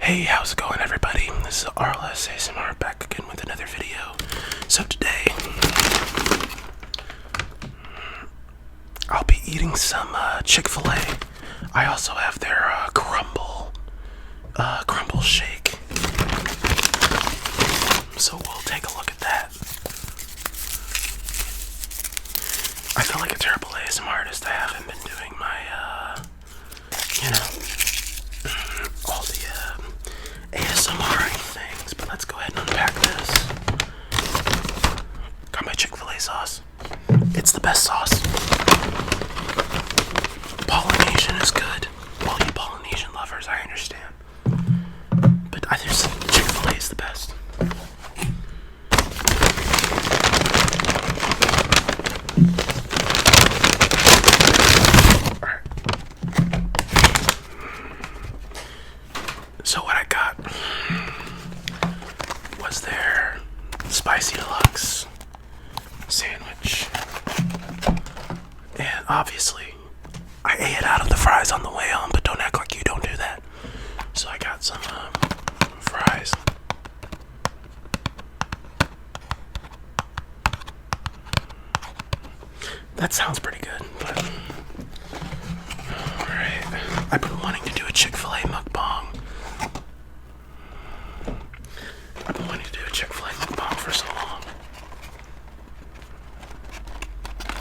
Hey, how's it going, everybody? This is RLS ASMR back again with another video. So today, I'll be eating some Chick-Fil-A. I also have their crumble shake. So we'll take a look at that. I feel like a terrible ASMR artist. I haven't been doing my, all the ASMR things, but let's go ahead and unpack this. Got my Chick-fil-A sauce. It's the best sauce. Polynesian is good. All you Polynesian lovers, I understand. But I think Chick-fil-A is the best. So what I got was their spicy deluxe sandwich, and obviously I ate out of the fries on the way home, but don't act like you don't do that. So I got some fries. That sounds pretty good, but alright. I've been wanting to do a Chick-Fil-A mukbang. I've been wanting to do a Chick-fil-A mukbang for so long.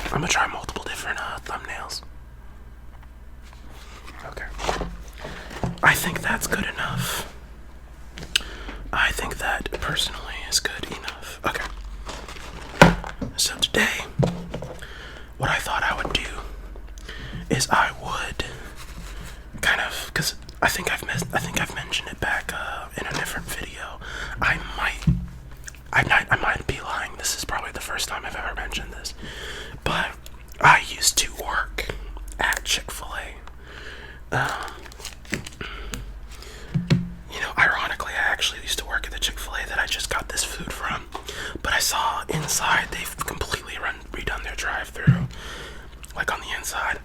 I'm gonna try multiple different thumbnails. Okay. I think that's good enough. I think that personally is good enough. Okay. So today, what I thought I would do is I would kind of, because I think I've mentioned it back in a different video. I might be lying. This is probably the first time I've ever mentioned this, but I used to work at Chick-fil-A. Ironically, I actually used to work at the Chick-fil-A that I just got this food from, but I saw inside they've completely redone their drive-thru, like on the inside.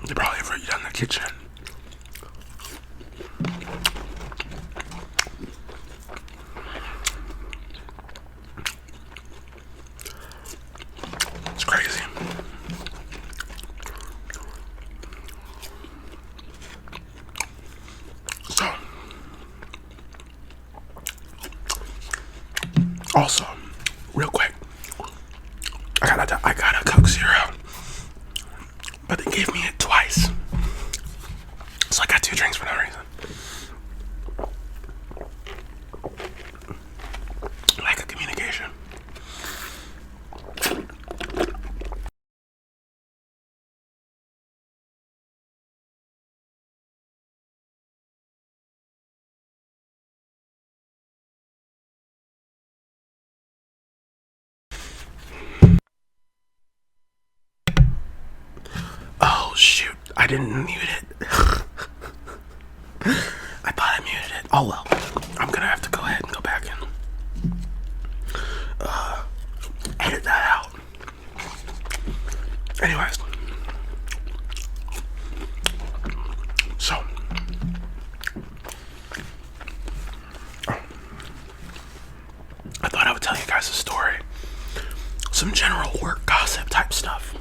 They probably have redone the kitchen. It's crazy. So, also, real quick, I got a Coke Zero, but they gave me it twice, so I got 2 drinks for no reason. Lack of communication. Oh shoot, I didn't mute it. I thought I muted it. Oh well, I'm gonna have to go ahead and go back and edit that out. Anyways, so I thought I would tell you guys a story, some general work gossip type stuff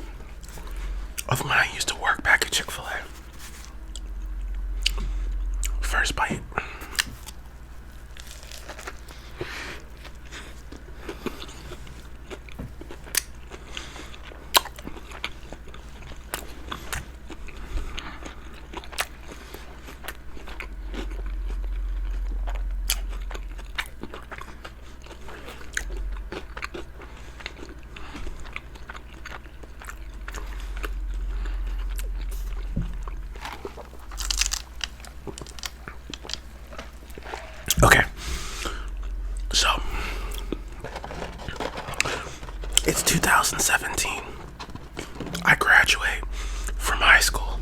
of when I used to work back at Chick-fil-A. First bite. Okay, so it's 2017. I graduate from high school,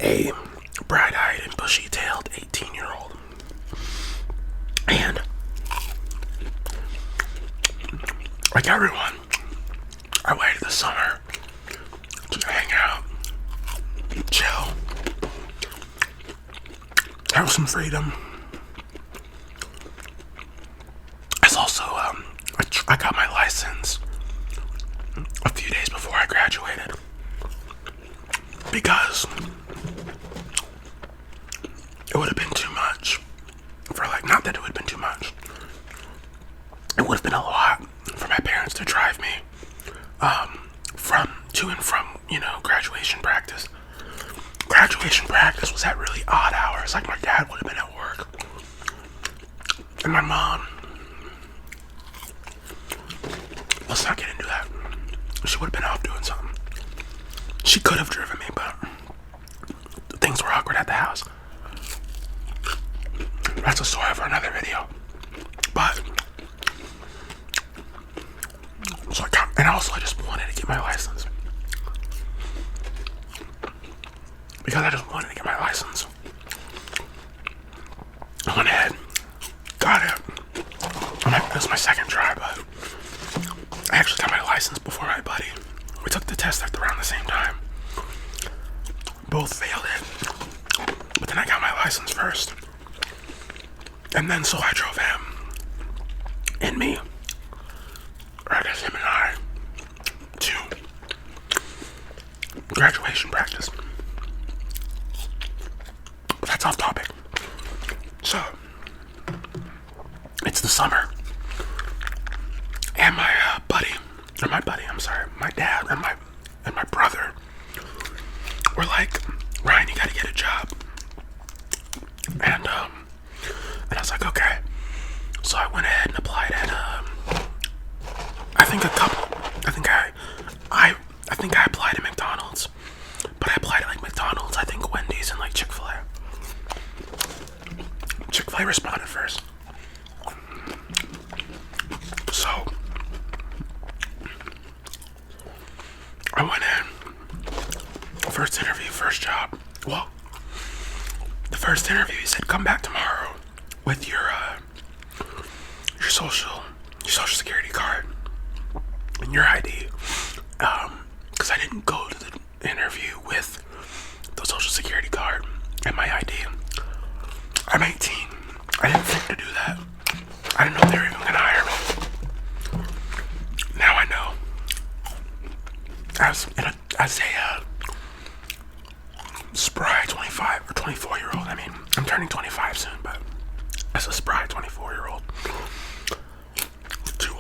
a bright-eyed and bushy-tailed 18-year-old, and like everyone, I waited this summer to hang out, chill, have some freedom. It's also, I got my license a few days before I graduated because it would have been too much for not that it would have been too much. It would have been a lot for my parents to drive me from to and from, graduation practice. Graduation practice was at really odd hours. Like my dad would have been at work. And my mom, let's not get into that. She would have been off doing something. She could have driven me, but things were awkward at the house. That's a story for another video. But so and also I just wanted to get my license. Because I just wanted to get my license. I went ahead, got it. It was my second try, but I actually got my license before my buddy. We took the test at around the same time. Both failed it. But then I got my license first. And then so I drove him and me, or I guess him and I, to graduation practice. But that's off topic. So, it's the summer. And my my dad and my brother were like, Ryan, you gotta get a job. And I was like, okay. So I went ahead and applied at I think I applied at McDonald's. But I applied at McDonald's, I think Wendy's, and Chick-Fil-A. Chick-Fil-A responded first. So I went in. First interview, first job. Well, the first interview, he said, come back tomorrow with your social security card and your ID. Because I didn't go to the interview with the social security card and my ID. I'm 18. I didn't think to do that. I didn't know they were even gonna hire me. Now I know. As a spry 25 or 24-year-old. I mean, I'm turning 25 soon, but as a spry 24-year-old, to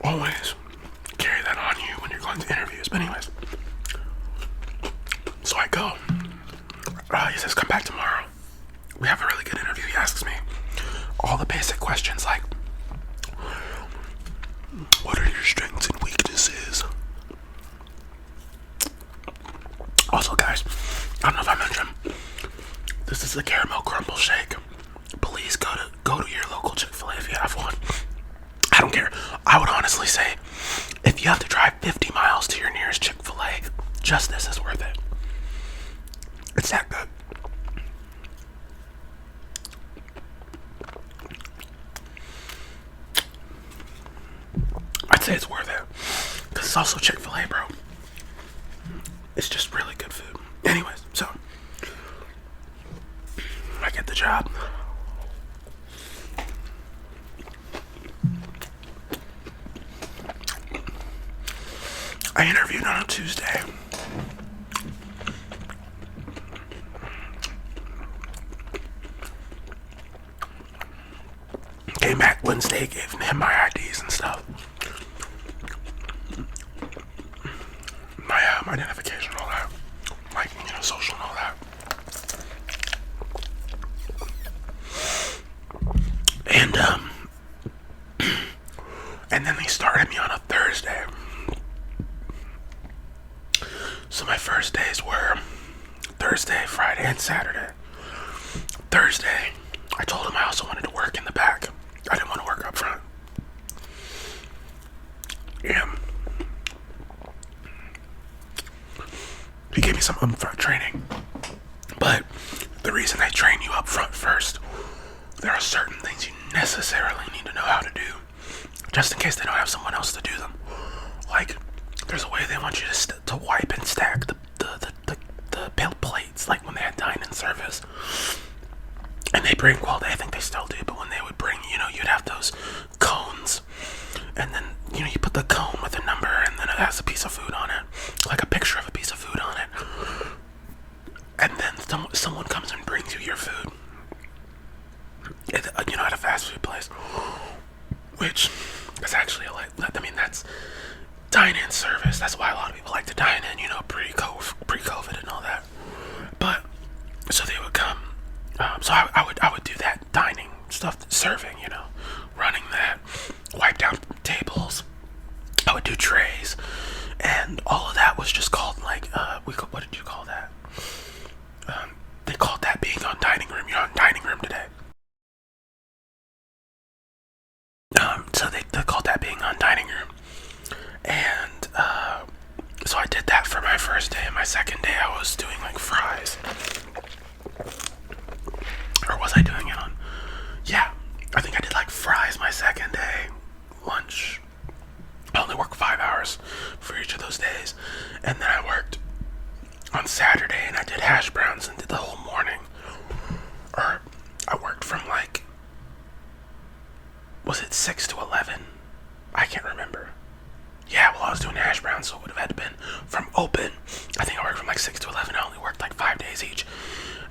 always carry that on you when you're going to interviews. But anyways, so I go. He says, come back tomorrow. We have a really good interview. He asks me all the basic questions like, what are your strengths and weaknesses? Also, guys, I don't know if I mentioned, this is the caramel crumble shake. Please go to your local Chick-Fil-A if you have one. I don't care. I would honestly say, if you have to drive 50 miles to your nearest Chick-Fil-A, just this is worth it. It's that good. I'd say it's worth it. Because it's also Chick-Fil-A, bro. It's just really good food. Anyways, so I get the job. I interviewed on a Tuesday. Came back Wednesday, gave him my IDs and stuff. My identification, all that. Social and all that. And then they started me on a Thursday. So my first days were Thursday, Friday, and Saturday. Thursday, I told him I also wanted to work in the back. I didn't want to work up front. Yeah. He gave me some upfront training. But the reason I train you up front first, there are certain things you necessarily need to know how to do just in case they don't have someone else to do them. Like, there's a way they want you to wipe and stack the plates, like when they had dine-in service. And they bring, well, I think they still do, but when they would bring, you'd have those cones, and then, you put the cone with a number, and then it has a piece of food on it, like a picture of a piece of food on it. And then someone comes and brings you your food, at a fast food place, which is actually, that's dine-in service. That's why a lot of people like to dine in, pre-COVID and all that. But, so they would come, so I would do that dining stuff, serving, running that, wipe down tables. I would do trays, and all of that was just called what did you call that? They called that being on dining room. You're on dining room today. So they called that being on dining room, and so I did that for my first day. And my second day, I was doing like fries. Or was I doing it on? Yeah, I think I did like fries my second day. Lunch. I only worked 5 hours for each of those days. And then I worked on Saturday and I did hash browns and did the whole morning. Or I worked from was it 6 to 11? I can't remember. Yeah, well, I was doing hash browns, so it would have had to been from open. I think I worked from 6 to 11. I only worked 5 days each.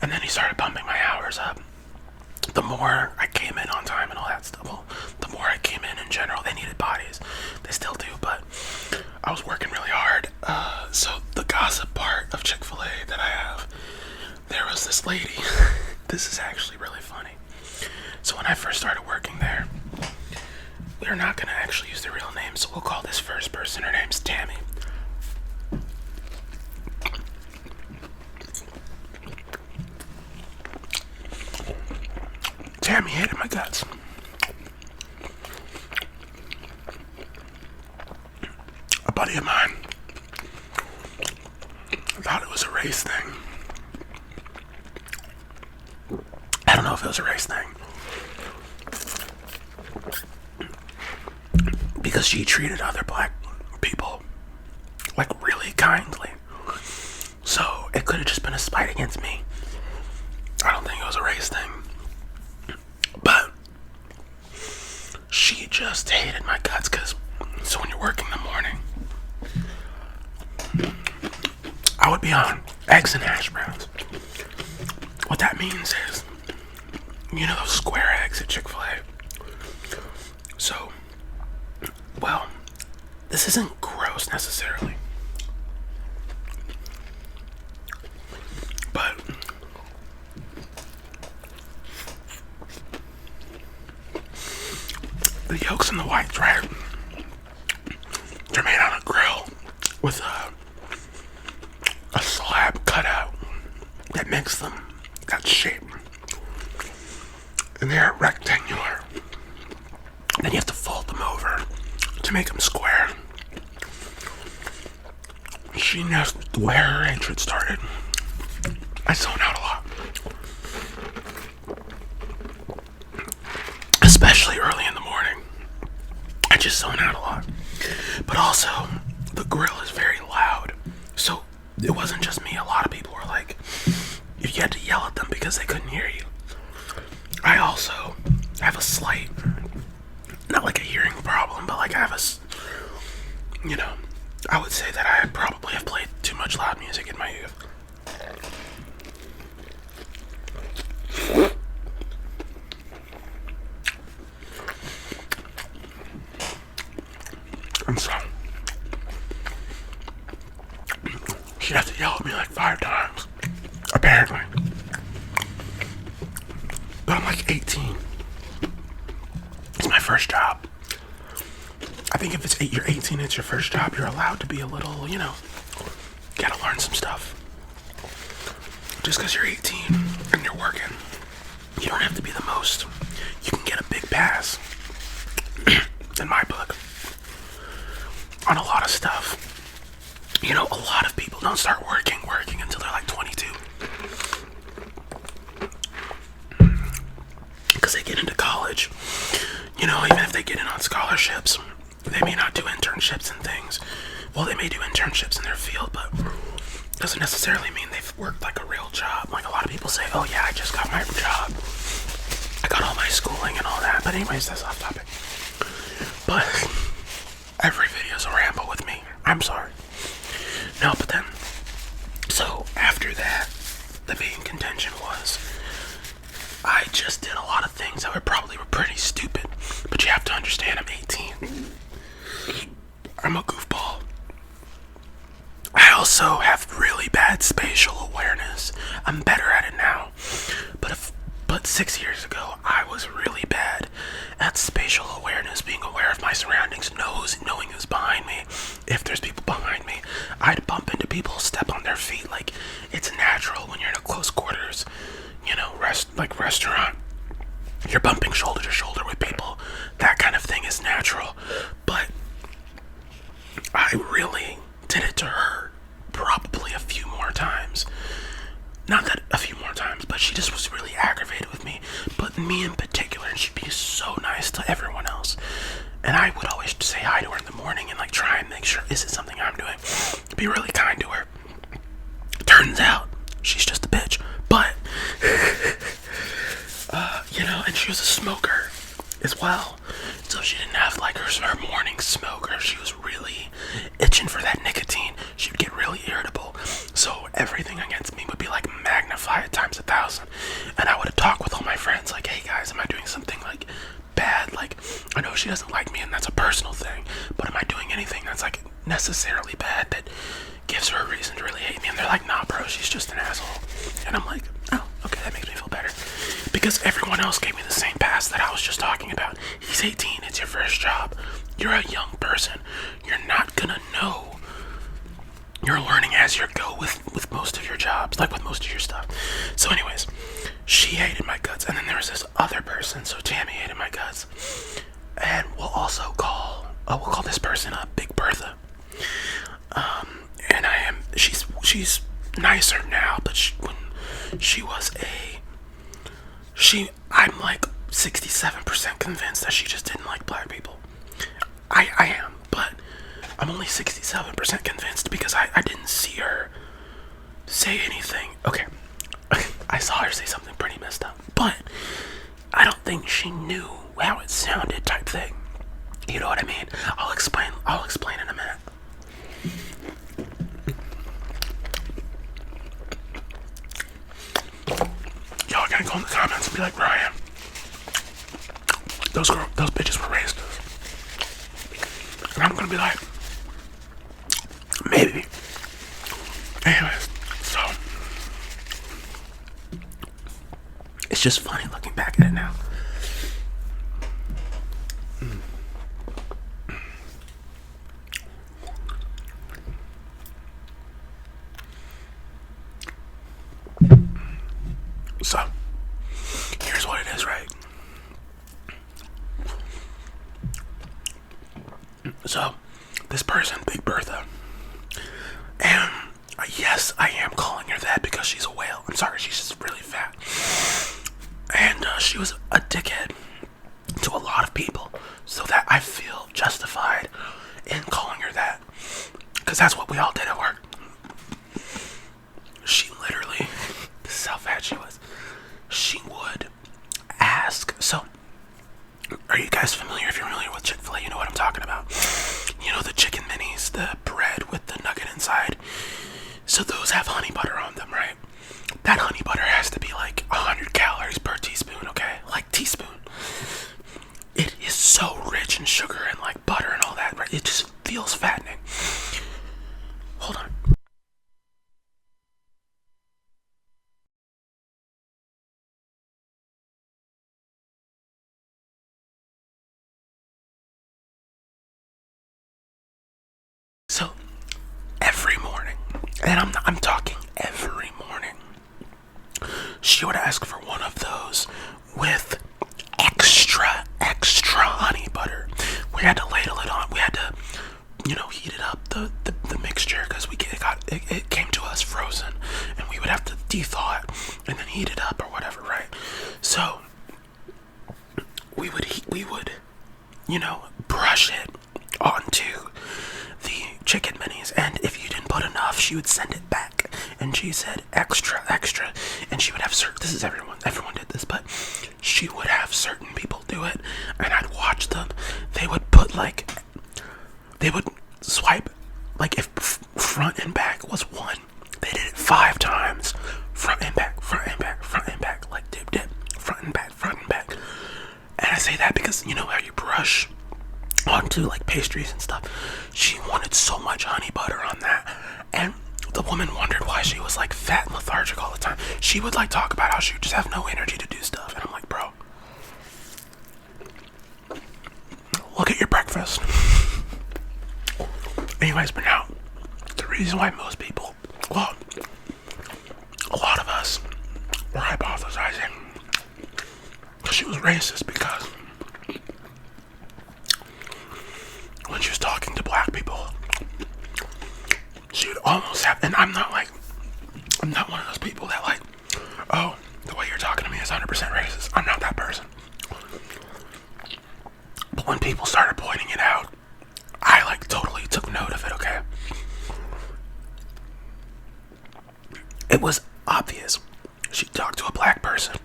And then he started bumping my hours up. The more I came in on time and all that stuff, the more I came in general. They needed bodies. They still do, but I was working really hard. So the gossip part of Chick-Fil-A that I have, there was this lady. This is actually really funny. So when I first started working there, we're not going to actually use the real name, so we'll call this first person. Her name's Tammy. Tammy hated my guts. A buddy of mine thought it was a race thing. I don't know if it was a race thing. Because she treated other black people really kindly. So it could have just been a spite against me. I don't think it was a race thing. But she just hated my guts so when you're working in the morning, I would be on eggs and hash browns. What that means is, those square eggs at Chick-Fil-A. So, well, this isn't gross necessarily, but the yolks and the whites, right? They're made on a grill with a slab cut out that makes them that shape. And they're rectangular. Then you have to fold them over to make them square. She knows where her hatred started. I zone out a lot. Especially early in the morning. I just zone out a lot. But also, the grill is very loud. So, it wasn't just me. A lot of people were you had to yell at them because they couldn't hear you. I also have a slight, not a hearing problem, but I have I would say that I probably have played too much loud music in my youth. And so, she'd have to yell at me 5 times, apparently. But I'm 18. It's my first job. I think if you're 18, it's your first job, you're allowed to be a little, gotta learn some stuff. Just because you're 18 and you're working, you don't have to be the most. You can get a big pass, in my book, on a lot of stuff. A lot of people don't start working until they're 22. Because they get into college, even if they get in on scholarships. They may not do internships and things. Well, they may do internships in their field, but doesn't necessarily mean they've worked like a real job. Like a lot of people say, oh yeah, I just got my job. I got all my schooling and all that. But anyways, that's off topic. But every video's a ramble with me. I'm sorry. No, but then, so after that, the main contention was I just did a lot of things that were pretty stupid. But you have to understand, I'm 18. I'm a goofball. I also have really bad spatial awareness. I'm better at it now. But 6 years ago, I was really bad at spatial awareness, being aware of my surroundings, knowing who's behind me. If there's people behind me, I'd bump into people, step on their feet. Like, it's natural when you're in a close quarters, restaurant. You're bumping shoulder to shoulder with people. That kind of thing is natural. But I really did it to her probably a few more times. Not that a few more times, but she just was really aggravated with me. But me in particular, and she'd be so nice to everyone else. And I would always say hi to her in the morning and like try and make sure, is it something I'm doing? Be really kind to her. Turns out, she's just a bitch. But, and she was a smoker as well. So she didn't have like her morning smoke, or she was really itching for that nicotine. She would get really irritable. So everything against me would be like magnified times 1,000. And I would talk with all my friends like, hey guys, am I doing something like bad? Like, I know she doesn't like me and that's a personal thing, but am I doing anything that's like necessarily bad that gives her a reason to really hate me? And they're like, nah bro, she's just an asshole. And I'm like, oh, okay, that makes me feel better. Because everyone else gave me the same pass that I was just talking about. He's 18, it's your first job. You're a young person. You're not gonna know. You're learning as you go with most of your jobs, like with most of your stuff. So anyways, she hated my guts. And then there was this other person, so Tammy hated my guts. And we'll call this person Big Bertha. And she's nicer now, but I'm like 67% convinced that she just didn't like black people. I am, but I'm only 67% convinced because I didn't see her say anything. Okay, I saw her say something pretty messed up, but I don't think she knew how it sounded type thing. You know what I mean? I'll explain in a minute. Y'all are gonna go in the comments and be like, Ryan, those bitches were racist. And I'm gonna be like, maybe. Anyways, so it's just funny looking back at it now. So, here's what it is, right? So, this person, Big Bertha, and yes, I am calling her that because she's a whale. I'm sorry, she's just really fat. And she was a dickhead to a lot of people, so that I feel justified in calling her that, because that's what we all did at work. She literally, this is how fat she was. She would ask, so, are you guys familiar? If you're familiar with Chick-Fil-A, you know what I'm talking about. You know the chicken minis, the bread with the nugget inside. So those have honey butter on them, right? That honey butter has to be like 100 calories per teaspoon, okay? Like teaspoon. It is so rich in sugar and like butter and all that, right? It just feels fattening. Hold on. So every morning, and I'm talking every morning, she would ask for one of those with extra honey butter. We had to ladle it on. We had to, heat it up, the mixture, because it came to us frozen, and we would have to de-thaw it and then heat it up or whatever, right? So we would brush it onto the chicken minis, and if you didn't put enough, she would send it back, and she said extra, extra, and she would have certain. This is everyone did this, but she would have certain people do it, and I'd watch them. They would they would swipe, like if front and back was one, they did it 5 times, front and back, front and back, front and back, like dip, dip, front and back, front and back. And I say that because you know how you brush onto like pastries and stuff. She wanted so much honey butter on that, and the woman wondered why she was like fat and lethargic all the time. She would like talk about how she would just have no energy to do stuff, and I'm like, bro, look at your breakfast. Anyways, but now the reason why most people, well, a lot of us were hypothesizing she was racist because when she was talking to black people, she would almost have, and I'm not one of those people that like, oh, the way you're talking to me is 100% racist. I'm not that person. But when people started pointing it out, I like totally took note of it, okay? It was obvious. She'd talk to a black person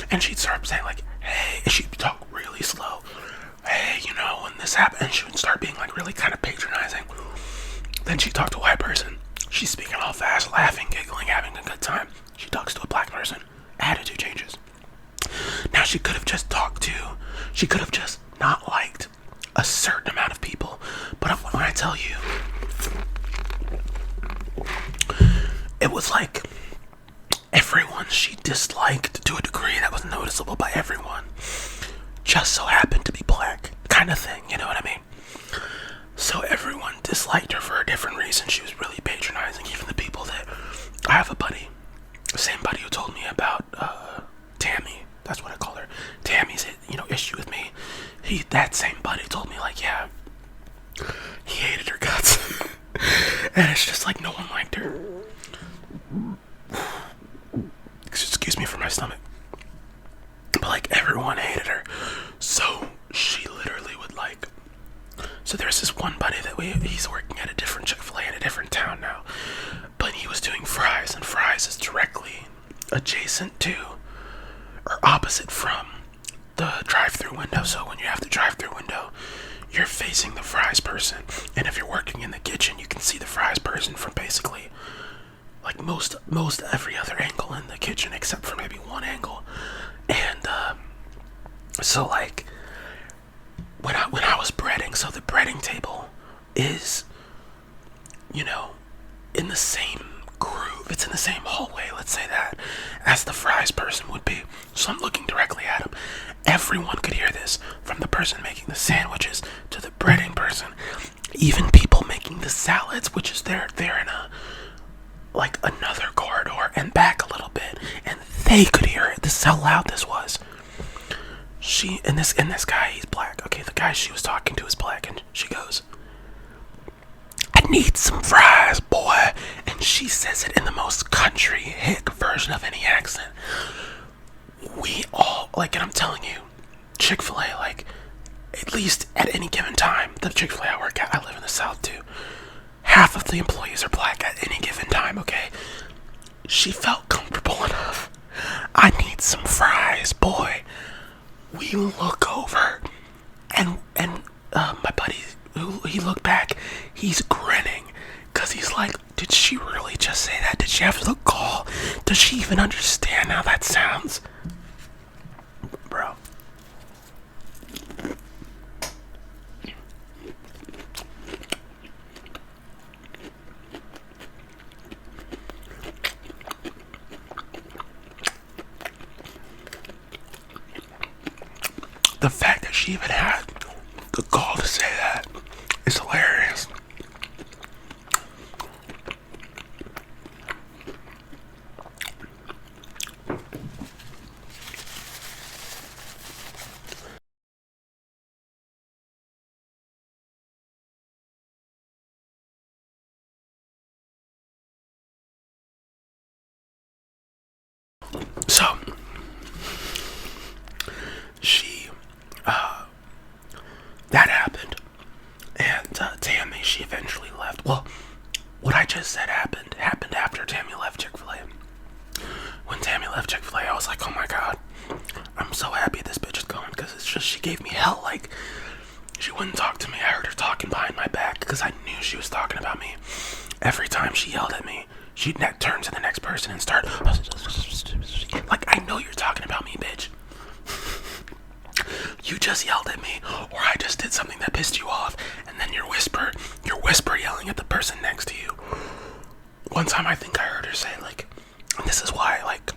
and she'd start saying like, hey, and she'd talk really slow. Hey, when this happened, and she would start being like really kind of patronizing. Then she'd talk to a white person. She's speaking all fast, laughing, giggling, having a good time. She talks to a black person. Attitude changes. Now she could have just not liked a certain amount of people. But when I tell you, it was like everyone she disliked to a degree that was noticeable by everyone just so happened to be black, kind of thing, you know what I mean? So everyone disliked her for a different reason. She was really patronizing. Even the people that, I have a buddy, the same buddy who told me about Tammy, that's what I call her, Tammy's issue with me. That same buddy told me like, yeah, he hated her guts. And it's just like no one liked her. Excuse me for my stomach. But like everyone hated her. So she literally would like, so there's this one buddy that he's working at a different Chick-Fil-A in a different town now. But he was doing fries, and fries is directly adjacent to or opposite from the drive-through window. So when you have the drive-through window, you're facing the fries person, and if you're working in the kitchen, you can see the fries person from basically like most every other angle in the kitchen except for maybe one angle. And so like when I was breading, so the breading table is in the same groove, it's in the same hallway, let's say that, as the fries person would be. So I'm looking directly at him. Everyone could hear this, from the person making the sandwiches to the breading person, even people making the salads, which is they're in a like another corridor and back a little bit, and they could hear it. This is how loud this was. This guy, he's black. Okay, the guy she was talking to is black, and she goes, I need some fries, boy. And she says it in the most country hick version of any accent. We all, like, and I'm telling you, Chick-fil-A, like, at least at any given time, the Chick-fil-A I work at, I live in the South too, half of the employees are black at any given time, okay? She felt comfortable enough. I need some fries, boy. We look over, and my buddy, he looked back, he's grinning, because he's like, did she really just say that? Did she have the gall? Does she even understand how that sounds? Bro. The fact that she even had the gall to say that is hilarious. So, Well, what I just said happened after Tammy left Chick-fil-A. When Tammy left Chick-fil-A, I was like, oh my god, I'm so happy this bitch is gone, because it's just, she gave me hell. Like, she wouldn't talk to me. I heard her talking behind my back because I knew she was talking about me. Every time she yelled at me, she'd turn to the next person and start like, I know you're talking about me, bitch. You just yelled at me, or I just did something that pissed you off, and then you're whisper yelling at the person next to you. One time I think I heard her say, like, and this is why, like,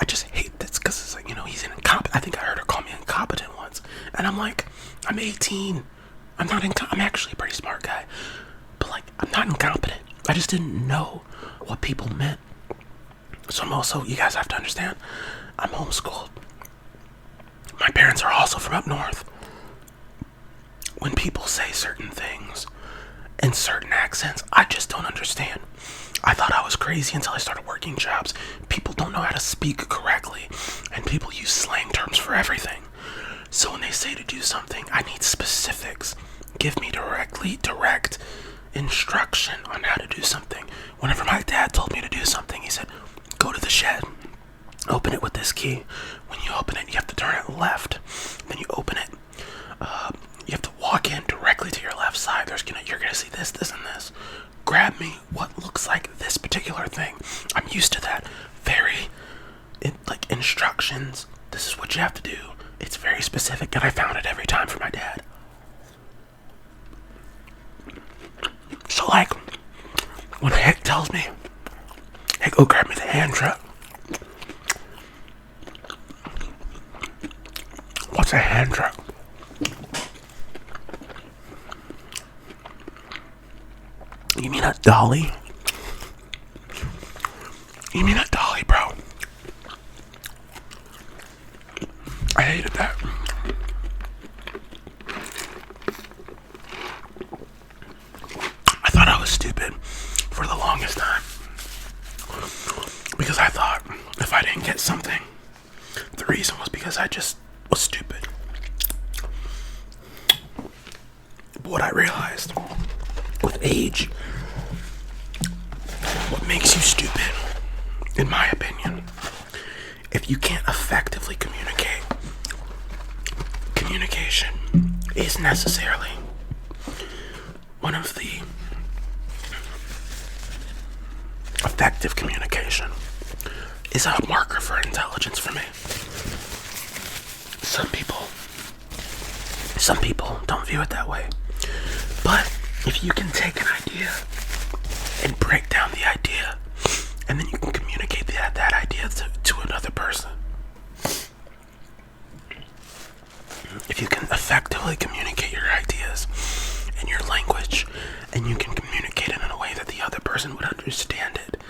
I just hate this, because it's like, you know, he's an incompetent. I think I heard her call me incompetent once, and I'm like, I'm 18. I'm actually a pretty smart guy, but like, I'm not incompetent. I just didn't know what people meant. So I'm also, you guys have to understand, I'm homeschooled. My parents are also from up north. When people say certain things in certain accents, I just don't understand. I thought I was crazy until I started working jobs. People don't know how to speak correctly, and people use slang terms for everything. So when they say to do something, I need specifics. Give me direct instruction on how to do something. Whenever my dad told me to do something, he said, go to the shed, open it with this key. When you open it, you have to turn it left. Then you open it. You have to walk in directly to your left side. You're gonna see this, this, and this. Grab me what looks like this particular thing. I'm used to that. Like instructions. This is what you have to do. It's very specific, and I found it every time for my dad. So like, when Hick tells me, hey, go grab me the hand truck. What's a hand truck? You mean a dolly? You mean a dolly, bro? I hated that. I thought I was stupid for the longest time. Because I thought if I didn't get something, the reason was because I just was stupid. But what I realized with age, what makes you stupid, in my opinion, if you can't effectively communicate, communication is necessarily one of the effective communication is a marker for intelligence for me. Some people don't view it that way. But if you can take an idea and break down the idea, and then you can communicate that idea to another person. If you can effectively communicate your ideas and your language, and you can communicate it in a way that the other person would understand it,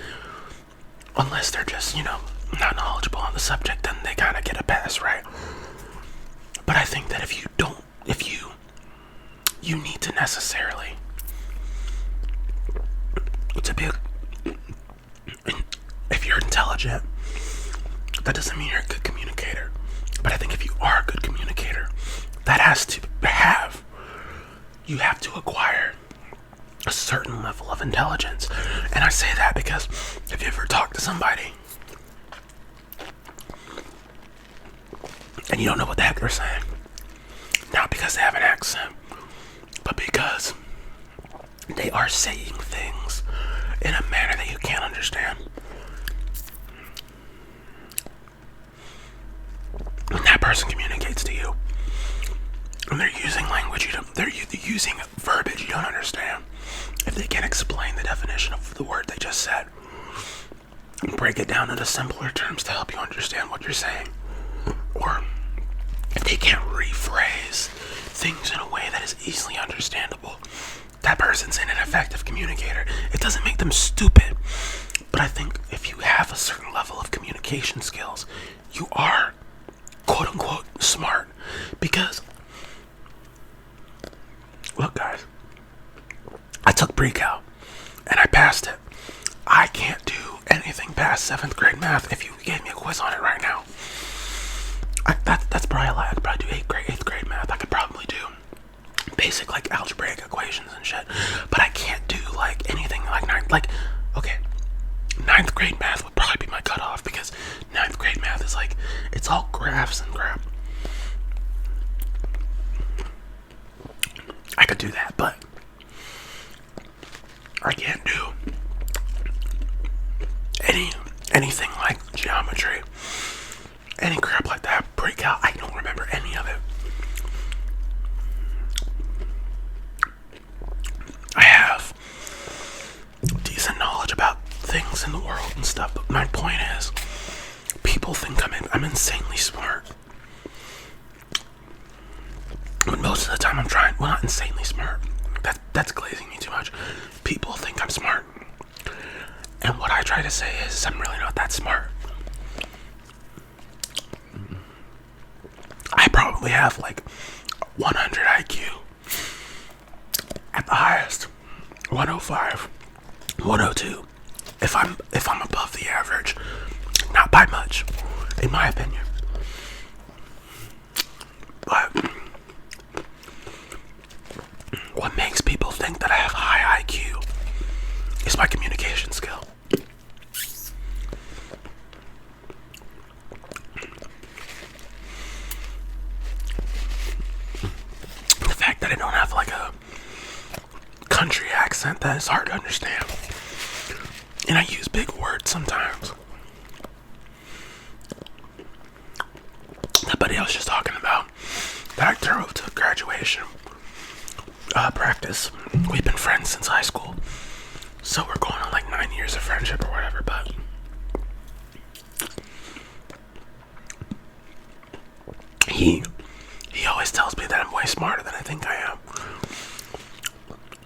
unless they're just, not knowledgeable on the subject, then they kind of get a pass, right? But I think that if you need to necessarily if you're intelligent, that doesn't mean you're a good communicator. But I think if you are a good communicator, you have to acquire a certain level of intelligence. And I say that because if you ever talk to somebody and you don't know what the heck they're saying, not because they have an accent, but because they are saying things in a manner that you can't understand. When that person communicates to you, and they're using language, they're using verbiage you don't understand, if they can't explain the definition of the word they just said, and break it down into simpler terms to help you understand what you're saying, or if they can't rephrase things in a way that is easily understandable, that person's an ineffective communicator. It doesn't make them stupid, but I think if you have a certain level of communication skills, you are quote unquote smart. Because look, guys, I took pre-cal and I passed it. I can't do anything past 7th grade math. If you gave me a quiz on it right now, that's probably a lie. I could probably do 8th grade math. I could probably do basic like algebraic equations and shit, but I can't do like I can't do anything like geometry, any crap like that. Pre-cal, I don't remember any of it. I have decent knowledge about things in the world and stuff, but my point is, people think I'm insanely smart. But most of the time I'm trying, well, not insanely smart. That's glazing me too much. People think I'm smart. And what I try to say is I'm really not that smart. I probably have like 100 IQ. At the highest, 105, 102. If I'm above the average, not by much, in my opinion. But what makes people think that I have high IQ is my communication skill. The fact that I don't have like a country accent that is hard to understand. And I use big words sometimes. That buddy I was just talking about, that I drove to graduation practice. We've been friends since high school. So we're going on like 9 years of friendship or whatever, but he always tells me that I'm way smarter than I think I am.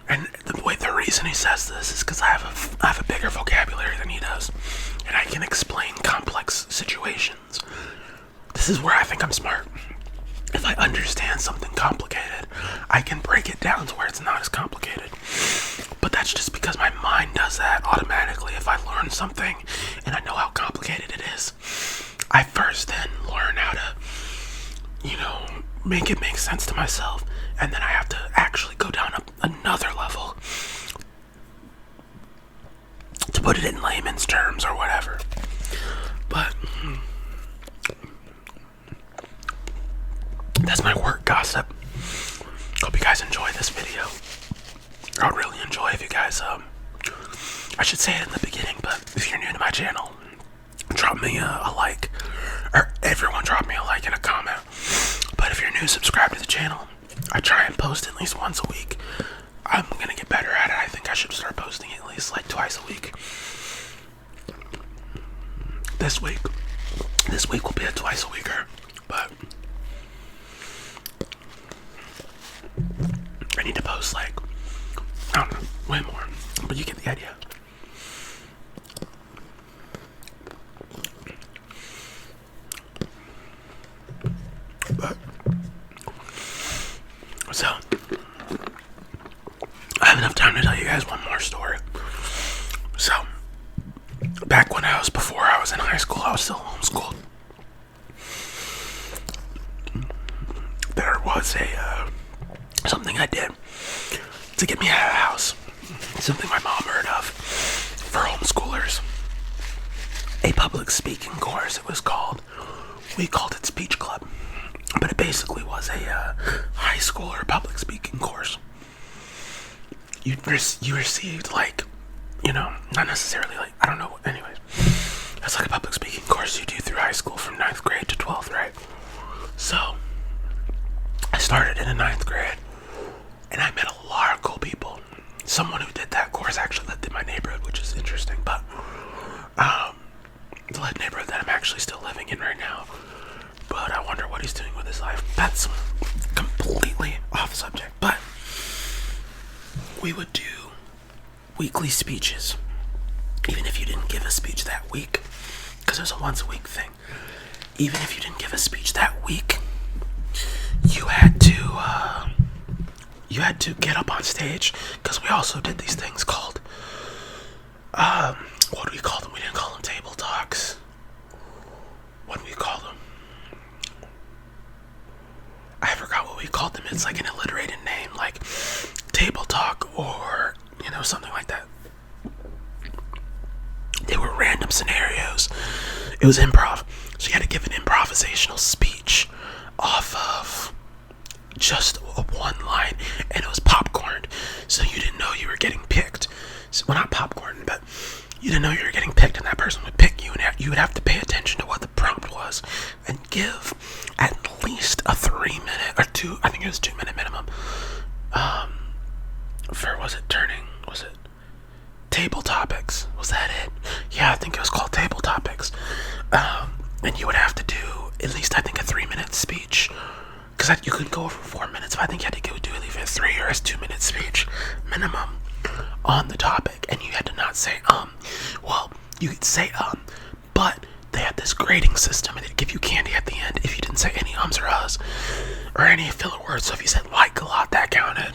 And the reason he says this is because I have a bigger vocabulary than he does, and I can explain complex situations. This is where I think I'm smart. If I understand something complicated, I can break it down to where it's not as complicated. But that's just because my mind does that automatically. If I learn something and I know how complicated it is, I first then learn how to, make it make sense to myself. And then I have to actually go down another level to put it in layman's terms or whatever. But that's my work gossip. Hope you guys enjoy this video. I'd really enjoy if you guys, I should say it in the beginning, but if you're new to my channel, drop me a like, or everyone drop me a like and a comment. But if you're new, subscribe to the channel. I try and post at least once a week. I'm gonna get better at it. I think I should start posting at least like twice a week. This week will be a twice a weeker, but I need to post like, I don't know, way more, but you get the idea. But so I have enough time to tell you guys one more story. So back before I was in high school, I was still homeschooled. There was something I did to get me out of the house. Something my mom heard of for homeschoolers. A public speaking course, it was called. We called it Speech Club. But it basically was a high schooler public speaking course. You received like, not necessarily like, I don't know, anyways. It's like a public speaking course you do through high school from 9th grade to 12th, right? So I started in the 9th grade, and I met a lot of cool people. Someone who did that course actually lived in my neighborhood, which is interesting, but the neighborhood that I'm actually still living in right now. But I wonder what he's doing with his life. That's completely off subject, but we would do weekly speeches, even if you didn't give a speech that week, because it was a once a week thing. Even if you didn't give a speech that week, you had to get up on stage, because we also did these things called what do we call them? We didn't call them table talks. What do we call them? I forgot what we called them. It's like an alliterated name, like table talk or something like that. They were random scenarios. It was improv, so you had to give an improvisational speech off of just one line, and it was popcorned, so you didn't know you were getting picked. well, not popcorn, but you didn't know you were getting picked, and that person would pick you, and you would have to pay attention to what the prompt was and give at least a 3-minute or two. I think it was 2-minute minimum. Was it table topics? Was that it? Yeah, I think it was called table topics. And you would have to do at least, I think, a 3-minute speech. Because you could go over 4 minutes, but I think you had to do either a 3 or a 2-minute speech minimum on the topic. And you had to not say, well, you could say, but they had this grading system, and they'd give you candy at the end if you didn't say any ums or uhs or any filler words. So if you said like a lot, that counted.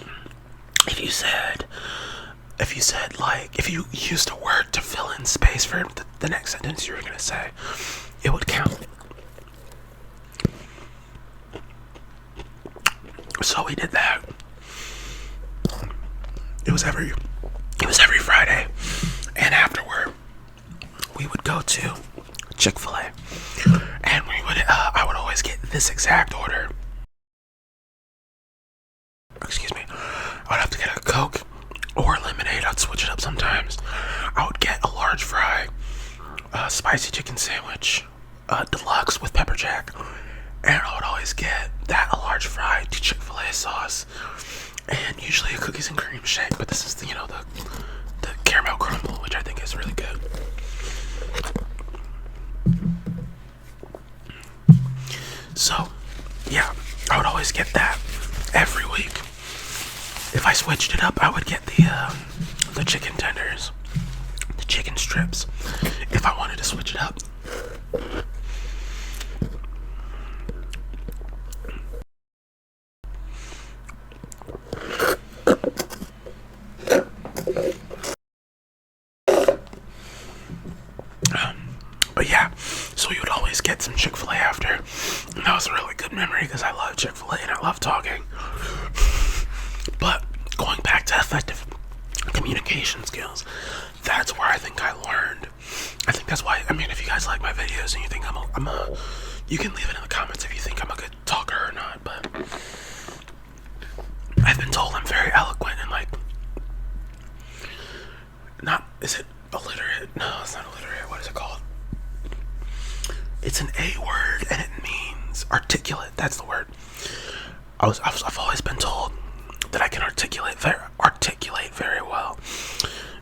If you used a word to fill in space for the next sentence you were going to say, it would count. So we did that. It was every Friday, and afterward we would go to Chick-Fil-A, and I would always get this exact order. Excuse me. I would have to get a Coke or lemonade. I'd switch it up sometimes. I would get a large fry, spicy chicken sandwich, deluxe with pepper jack, and I would always get that, a large fry, Chick-Fil-A sauce, and usually a cookies and cream shake. But this is the caramel crumble, which I think is really good. So, yeah, I would always get that every week. If I switched it up, I would get the chicken tenders, the chicken strips, if I wanted to switch it up. But yeah, so you would always get some Chick-fil-A after. And that was a really good memory because I love Chick-fil-A and I love talking. But going back to effective communication skills, that's where I think I learned. I think that's why, if you guys like my videos and you think you can leave it in the comments if you think I'm a good talker or not, but I've been told I'm very eloquent and is it illiterate? No, it's not illiterate. What is it called? It's an A word and it means articulate. That's the word. I've always been told that I can articulate very well,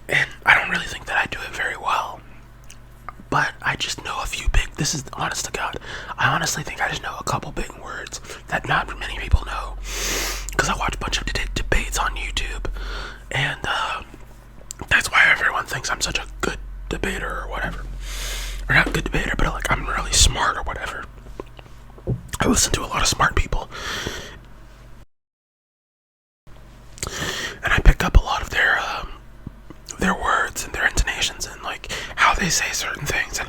and I don't really think that I do it very well. But I just know a few big. This is honest to God. I honestly think I just know a couple big words that not many people know, because I watch a bunch of debates on YouTube, and that's why everyone thinks I'm such a good debater or whatever. Or not a good debater, but I'm really smart or whatever. I listen to a lot of smart people, and I pick up a lot of their words and their intonations and how they say certain things and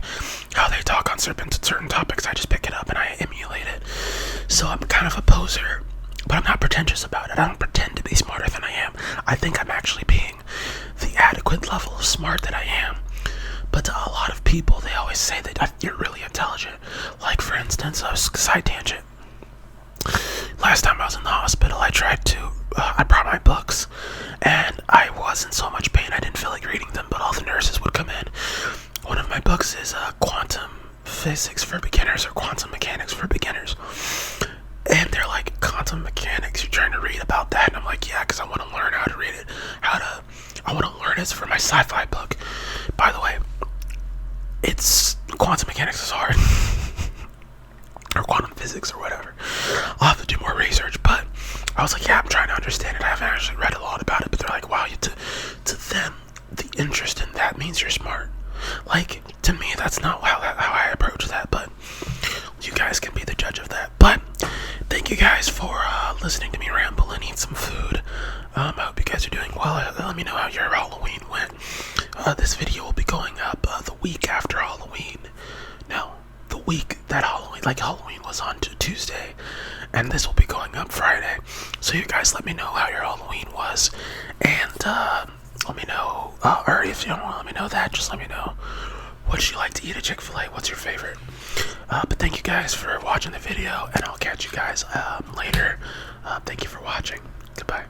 how they talk on certain topics. I just pick it up and I emulate it. So I'm kind of a poser, but I'm not pretentious about it. I don't pretend to be smarter than I am. I think I'm actually being the adequate level of smart that I am. But to a lot of people, they always say that you're really intelligent. Like, for instance, side tangent. Last time I was in the hospital, I brought my books, and I was in so much pain I didn't feel like reading them, but all the nurses would come in. One of my books is Quantum Physics for Beginners or Quantum Mechanics for Beginners. And they're like, quantum mechanics, you're trying to read about that? And I'm like, yeah, because I want to learn how to read it. I want to learn it for my sci-fi book. By the way, quantum mechanics is hard. Or quantum physics or whatever. I'll have to do more research, but I was like, yeah, I'm trying to understand it. I haven't actually read a lot about it, but they're like, wow, to them, the interest in that means you're smart. To me, that's not how I approach that, but you guys can be the judge of that. But thank you guys for listening to me ramble and eat some food. I hope you guys are doing well. Let me know how your Halloween went. This video will be going up the week after Halloween. No, the week that Halloween was on Tuesday, and this will be going up Friday. So you guys let me know how your Halloween was, and let me know, or if you don't want to let me know that, just let me know what you like to eat at Chick-fil-A. What's your favorite? But thank you guys for watching the video, and I'll catch you guys later. Thank you for watching. Goodbye.